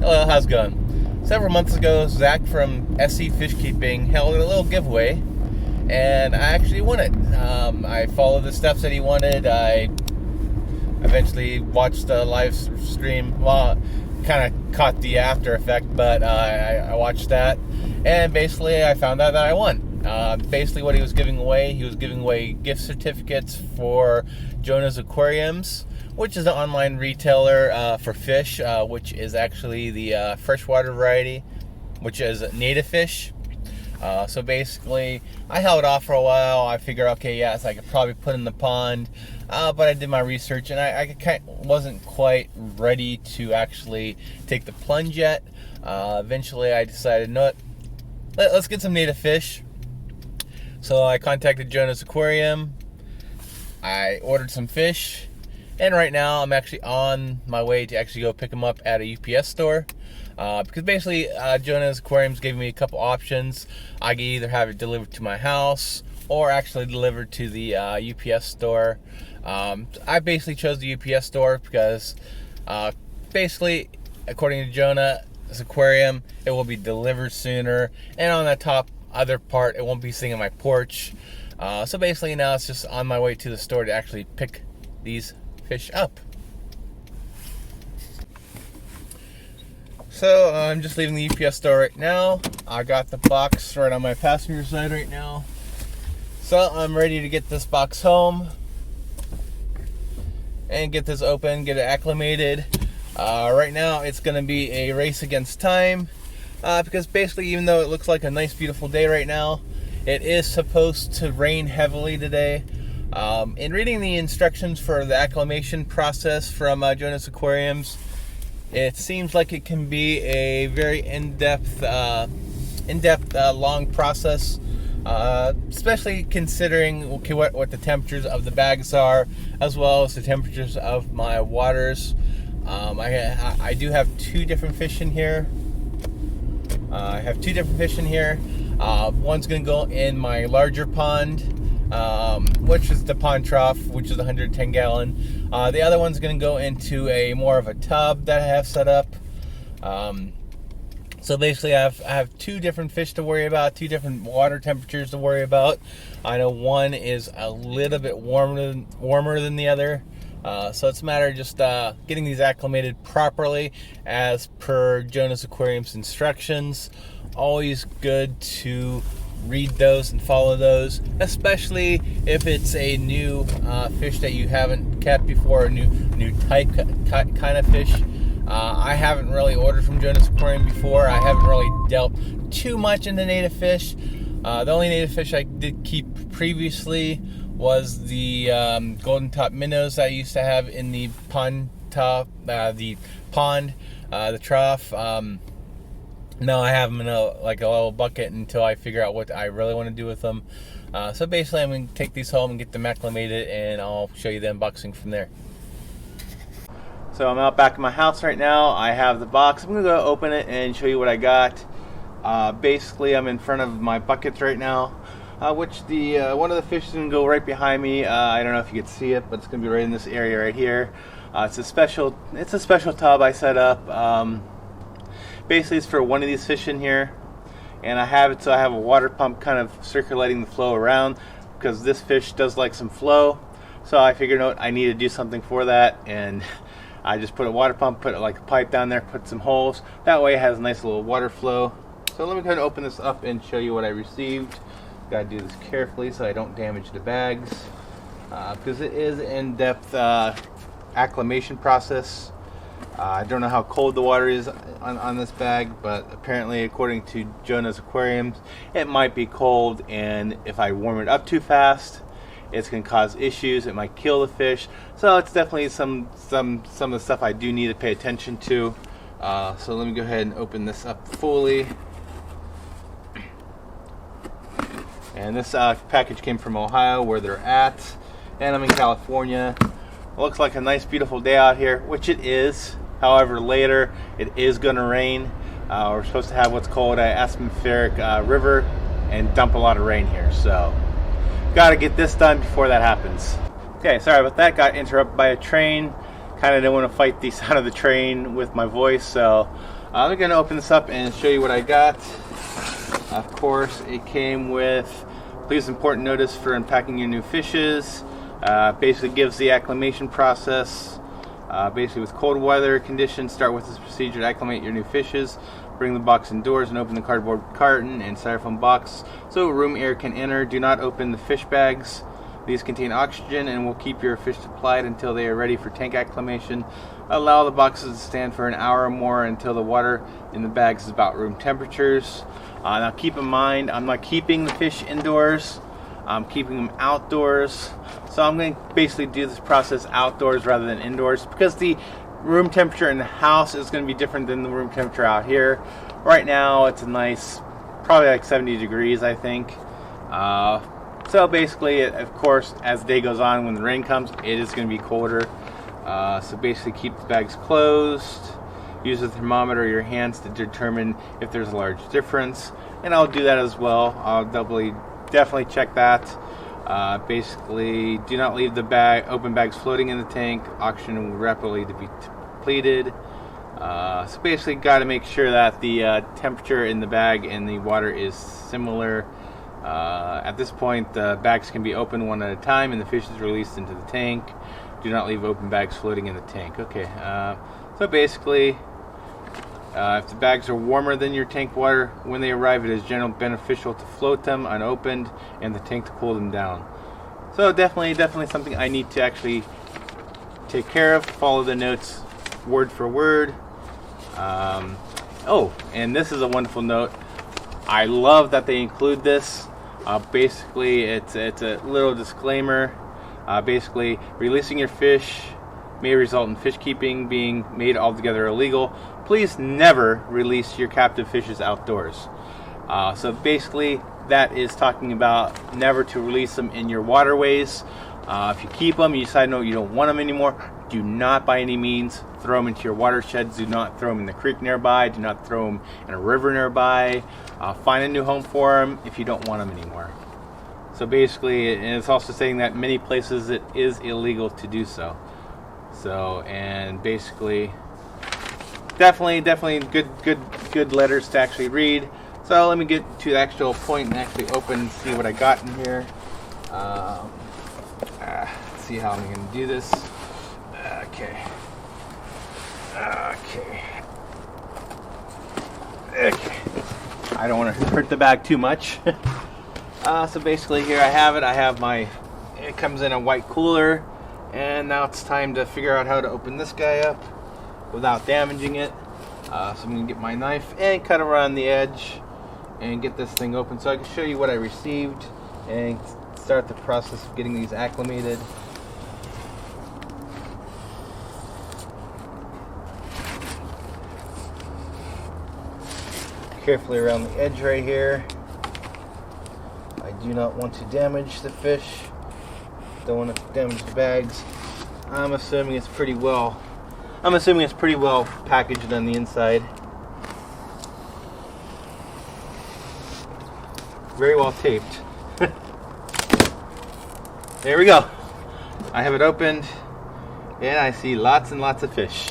Hello, how's it going? Several months ago, Zach from SC Fish Keeping held a little giveaway, and I actually won it. I followed the steps that he wanted. I eventually watched the live stream. Well, kind of caught the after effect, but I watched that, and basically I found out that I won. Basically what he was giving away gift certificates for Jonah's Aquariums, which is an online retailer for fish, which is actually the freshwater variety, which is native fish. So basically, I held off for a while. I figured, okay, yes, I could probably put in the pond, but I did my research, and I wasn't quite ready to actually take the plunge yet. Eventually, I decided, no, let's get some native fish. So I contacted Jonah's Aquarium. I ordered some fish. And right now, I'm actually on my way to actually go pick them up at a UPS store. Because basically, Jonah's Aquariums gave me a couple options. I could either have it delivered to my house or actually delivered to the UPS store. I basically chose the UPS store because basically, according to Jonah's Aquarium, it will be delivered sooner. And on the top other part, it won't be sitting on my porch. So basically, now it's just on my way to the store to actually pick these fish up. So I'm just leaving the UPS store right now. I got the box right on my passenger side right now. So I'm ready to get this box home and get this open, get it acclimated. Right now it's going to be a race against time because basically, even though it looks like a nice beautiful day right now, it is supposed to rain heavily today. In reading the instructions for the acclimation process from Jonah's Aquariums, it seems like it can be a very in-depth, long process, especially considering what the temperatures of the bags are, as well as the temperatures of my waters. I do have two different fish in here. One's going to go in my larger pond, which is the pond trough, which is 110 gallon. The other one's going to go into a more of a tub that I have set up. So basically, I have two different fish to worry about, two different water temperatures to worry about. I know one is a little bit warmer than the other. So it's a matter of just getting these acclimated properly as per Jonah's Aquarium's instructions. Always good to read those and follow those, especially if it's a new fish that you haven't kept before, a new type kind of fish. I haven't really ordered from Jonah's Aquarium before. I haven't really dealt too much into native fish. The only native fish I did keep previously was the golden top minnows I used to have in the pond, the trough. Now I have them in a little bucket until I figure out what I really want to do with them. So basically, I'm going to take these home and get them acclimated, and I'll show you the unboxing from there. So I'm out back in my house right now. I have the box. I'm going to go open it and show you what I got. Basically, I'm in front of my buckets right now, which the one of the fish is going to go right behind me. I don't know if you can see it, but it's going to be right in this area right here. It's a special tub I set up. Basically, it's for one of these fish in here, and I have it so I have a water pump kind of circulating the flow around, because this fish does like some flow. So I figured out I need to do something for that, and I just put a water pump, put like a pipe down there, put some holes. That way it has a nice little water flow. So let me kind of open this up and show you what I received. Got to do this carefully so I don't damage the bags, because it is an in-depth acclimation process. I don't know how cold the water is on this bag, but apparently, according to Jonah's Aquariums, it might be cold, and if I warm it up too fast, it's going to cause issues. It might kill the fish. So it's definitely some of the stuff I do need to pay attention to. So let me go ahead and open this up fully. And this package came from Ohio, where they're at, and I'm in California. It looks like a nice, beautiful day out here, which it is. However, later it is going to rain. We're supposed to have what's called an atmospheric river and dump a lot of rain here. So, got to get this done before that happens. Okay, sorry about that. Got interrupted by a train. Kind of didn't want to fight the sound of the train with my voice, so I'm going to open this up and show you what I got. Of course, it came with please important notice for unpacking your new fishes. Basically gives the acclimation process. Basically with cold weather conditions, start with this procedure to acclimate your new fishes. Bring the box indoors and open the cardboard carton and styrofoam box so room air can enter. Do not open the fish bags. These contain oxygen and will keep your fish supplied until they are ready for tank acclimation. Allow the boxes to stand for an hour or more until the water in the bags is about room temperatures. Now keep in mind, I'm not keeping the fish indoors. I'm keeping them outdoors. So I'm going to basically do this process outdoors rather than indoors because the room temperature in the house is going to be different than the room temperature out here. Right now it's a nice, probably like 70 degrees I think. So basically, of course, as the day goes on, when the rain comes, it is going to be colder. So basically keep the bags closed. Use a thermometer or your hands to determine if there's a large difference. And I'll do that as well. I'll definitely check that. Basically, do not leave the open bags floating in the tank. Oxygen will rapidly be depleted. So basically, got to make sure that the temperature in the bag and the water is similar. At this point, the bags can be opened one at a time and the fish is released into the tank. Do not leave open bags floating in the tank. Okay, so basically, if the bags are warmer than your tank water, when they arrive, it is generally beneficial to float them unopened and the tank to cool them down. So definitely something I need to actually take care of. Follow the notes word for word. Oh, and this is a wonderful note. I love that they include this. Basically, it's a little disclaimer. Basically, releasing your fish may result in fish keeping being made altogether illegal. Please never release your captive fishes outdoors. So basically, that is talking about never to release them in your waterways. If you keep them, you decide no, you don't want them anymore, do not by any means throw them into your watersheds. Do not throw them in the creek nearby. Do not throw them in a river nearby. Find a new home for them if you don't want them anymore. So basically, and it's also saying that many places it is illegal to do so. So, and basically, definitely good letters to actually read. So let me get to the actual point and actually open and see what I got in here. Let's see how I'm going to do this. Okay. I don't want to hurt the bag too much. So basically here I have it. It comes in a white cooler. And now it's time to figure out how to open this guy up without damaging it. So I'm going to get my knife and cut around the edge and get this thing open so I can show you what I received and start the process of getting these acclimated. Carefully around the edge right here. I do not want to damage the fish. Don't want to damage the bags. I'm assuming it's pretty well packaged on the inside. Very well taped. There we go. I have it opened and I see lots and lots of fish.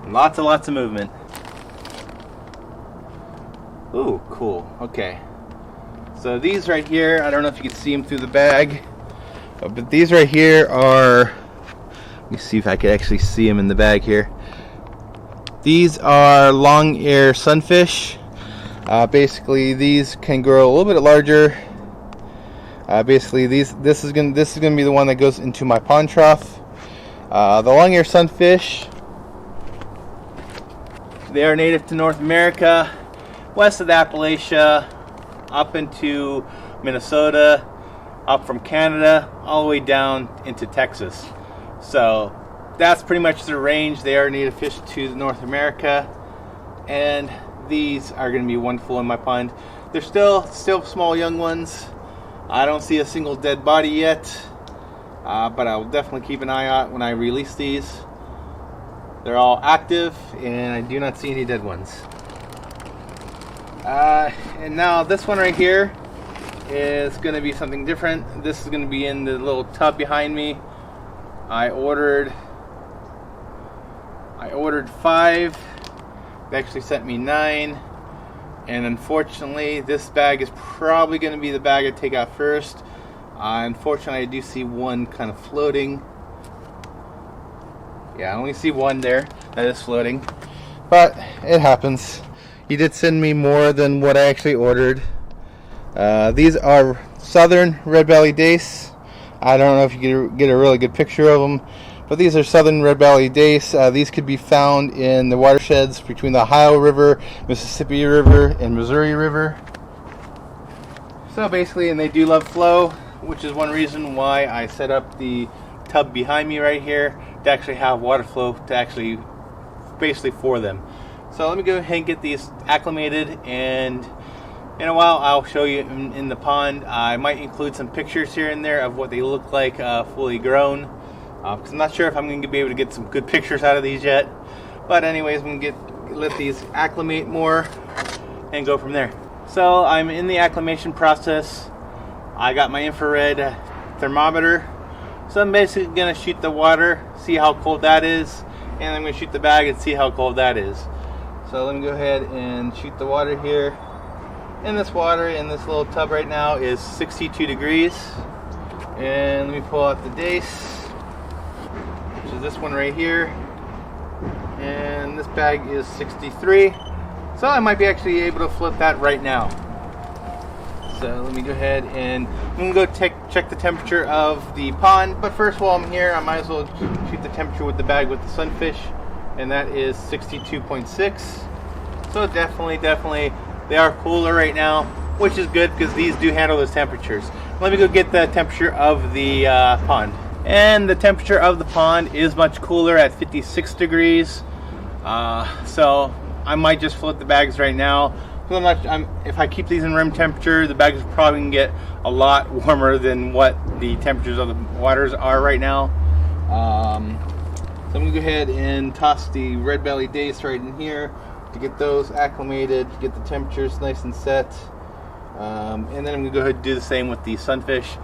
Lots of movement. Ooh, cool. Okay. So these right here, I don't know if you can see them through the bag, but these right here are, let me see if I can actually see them in the bag here. These are long-ear sunfish. Basically, these can grow a little bit larger. Basically, this is gonna be the one that goes into my pond trough. The long-ear sunfish, they are native to North America, west of Appalachia, up into Minnesota, up from Canada, all the way down into Texas. So that's pretty much their range. They are native fish to North America, and these are going to be wonderful in my pond. They're still small young ones. I don't see a single dead body yet, but I will definitely keep an eye out when I release these. They're all active, and I do not see any dead ones. And now this one right here is going to be something different. This is going to be in the little tub behind me. I ordered 5 They actually sent me 9, and unfortunately this bag is probably going to be the bag I take out first. Unfortunately, I do see one kind of floating. Yeah, I only see one there that is floating, but it happens. He did send me more than what I actually ordered. These are southern red-bellied dace. I don't know if you can get a really good picture of them, but these are southern red-bellied dace. These could be found in the watersheds between the Ohio River, Mississippi River, and Missouri River. So basically, and they do love flow, which is one reason why I set up the tub behind me right here to actually have water flow to actually basically for them. So let me go ahead and get these acclimated, and in a while I'll show you in the pond. I might include some pictures here and there of what they look like fully grown, because I'm not sure if I'm going to be able to get some good pictures out of these yet. But anyways, I'm going to let these acclimate more and go from there. So I'm in the acclimation process. I got my infrared thermometer. So I'm basically going to shoot the water, see how cold that is, and I'm going to shoot the bag and see how cold that is. So let me go ahead and shoot the water here. And this water in this little tub right now is 62 degrees. And let me pull out the dace, which is this one right here. And this bag is 63. So I might be actually able to flip that right now. So let me go ahead and I'm going to go check the temperature of the pond. But first, while I'm here, I might as well shoot the temperature with the bag with the sunfish. And that is 62.6. So definitely, they are cooler right now, which is good because these do handle those temperatures. Let me go get the temperature of the pond. And the temperature of the pond is much cooler at 56 degrees. So I might just flip the bags right now. If I keep these in room temperature, the bags are probably going to get a lot warmer than what the temperatures of the waters are right now. So I'm going to go ahead and toss the red-bellied dace right in here to get those acclimated, get the temperatures nice and set. And then I'm going to go ahead and do the same with the sunfish.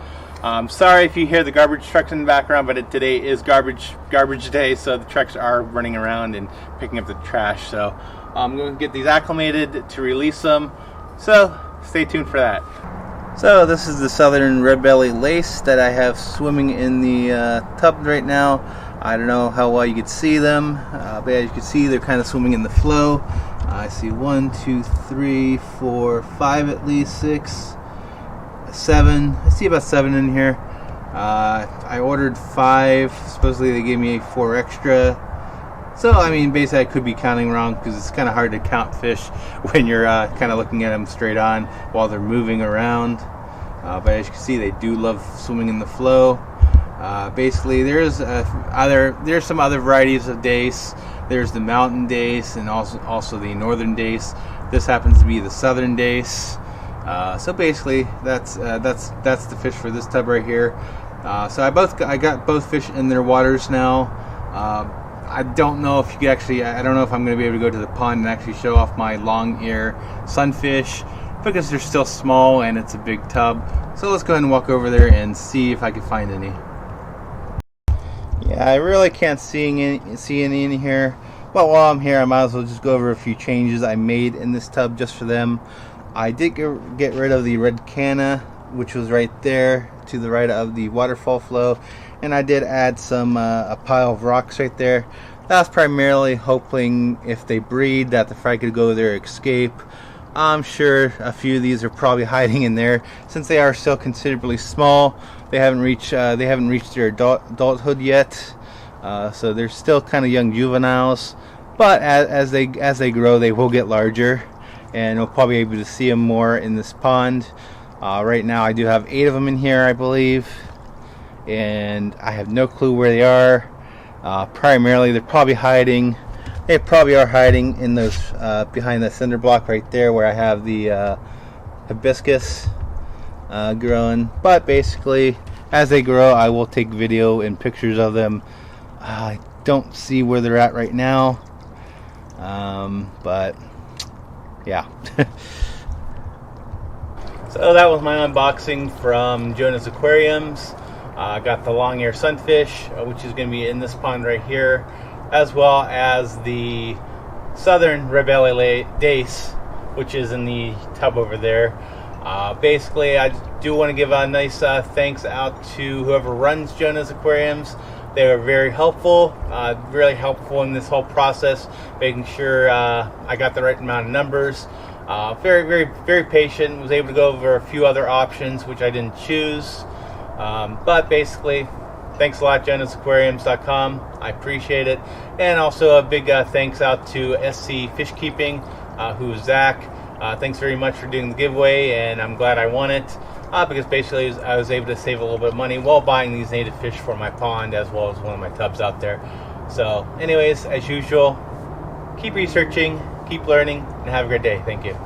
Sorry if you hear the garbage trucks in the background, but today is garbage day, so the trucks are running around and picking up the trash. So I'm going to get these acclimated to release them. So stay tuned for that. So this is the southern red-bellied lace that I have swimming in the tub right now. I don't know how well you could see them, but as you can see, they're kind of swimming in the flow. I see 1, 2, 3, 4, 5 at least, 6, 7. I see about 7 in here. I ordered 5. Supposedly they gave me 4 extra. So I mean, basically I could be counting wrong because it's kind of hard to count fish when you're kind of looking at them straight on while they're moving around. But as you can see, they do love swimming in the flow. Basically, there's some other varieties of dace. There's the mountain dace and also the northern dace. This happens to be the southern dace. So basically, that's the fish for this tub right here. So I got both fish in their waters now. I don't know if you could actually. I don't know if I'm going to be able to go to the pond and actually show off my long ear sunfish because they're still small and it's a big tub. So let's go ahead and walk over there and see if I can find any. Yeah, I really can't see any in here. But while I'm here, I might as well just go over a few changes I made in this tub just for them. I did get rid of the red canna, which was right there to the right of the waterfall flow, and I did add some a pile of rocks right there. That's primarily hoping if they breed that the fry could go there, escape. I'm sure a few of these are probably hiding in there since they are still considerably small. They haven't reached their adulthood yet, so they're still kind of young juveniles. But as they grow, they will get larger, and we'll probably be able to see them more in this pond. Right now, I do have 8 of them in here, I believe, and I have no clue where they are. Primarily, they're probably hiding. They probably are hiding in those behind the cinder block right there, where I have the hibiscus growing. But basically, as they grow, I will take video and pictures of them. I don't see where they're at right now, but yeah. So that was my unboxing from Jonah's Aquariums. I got the long ear sunfish, which is going to be in this pond right here, as well as the southern red belly dace, which is in the tub over there. Basically, I do want to give a nice thanks out to whoever runs Jonah's Aquariums. They were very helpful, really helpful in this whole process, making sure I got the right amount of numbers. Very, very, very patient. Was able to go over a few other options, which I didn't choose. But basically, thanks a lot, jonahsaquariums.com. I appreciate it. And also a big thanks out to SC Fish Keeping, who's Zach. Thanks very much for doing the giveaway, and I'm glad I won it. Because basically I was able to save a little bit of money while buying these native fish for my pond as well as one of my tubs out there. So anyways, as usual, keep researching, keep learning, and have a great day. Thank you.